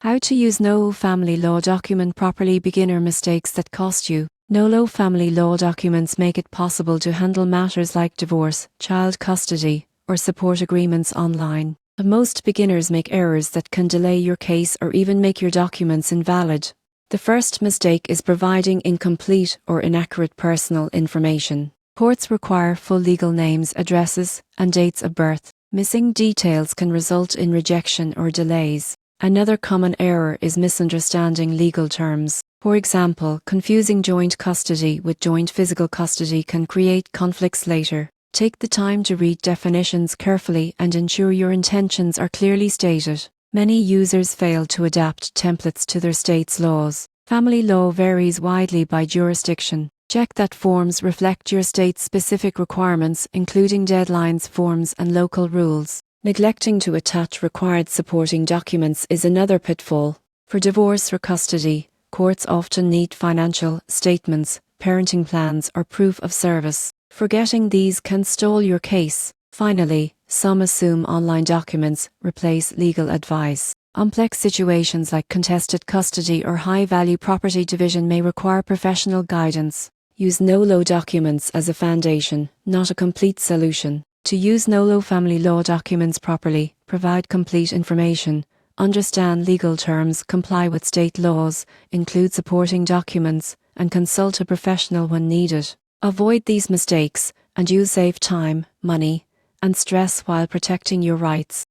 How to use Nolo family law document properly. Beginner mistakes that cost you. Nolo family law documents make it possible to handle matters like divorce, child custody, or support agreements online. But most beginners make errors that can delay your case or even make your documents invalid. The first mistake is providing incomplete or inaccurate personal information. Courts require full legal names, addresses, and dates of birth. Missing details can result in rejection or delays. Another common error is misunderstanding legal terms. For example, confusing joint custody with joint physical custody can create conflicts later. Take the time to read definitions carefully and ensure your intentions are clearly stated. Many users fail to adapt templates to their state's laws. Family law varies widely by jurisdiction. Check that forms reflect your state's specific requirements, including deadlines, forms, and local rules. Neglecting to attach required supporting documents is another pitfall. For divorce or custody, courts often need financial statements, parenting plans, or proof of service. Forgetting these can stall your case. Finally, some assume online documents replace legal advice. Complex situations like contested custody or high-value property division may require professional guidance. Use Nolo documents as a foundation, not a complete solution. To use Nolo family law documents properly, provide complete information, understand legal terms, comply with state laws, include supporting documents, and consult a professional when needed. Avoid these mistakes, and you'll save time, money, and stress while protecting your rights.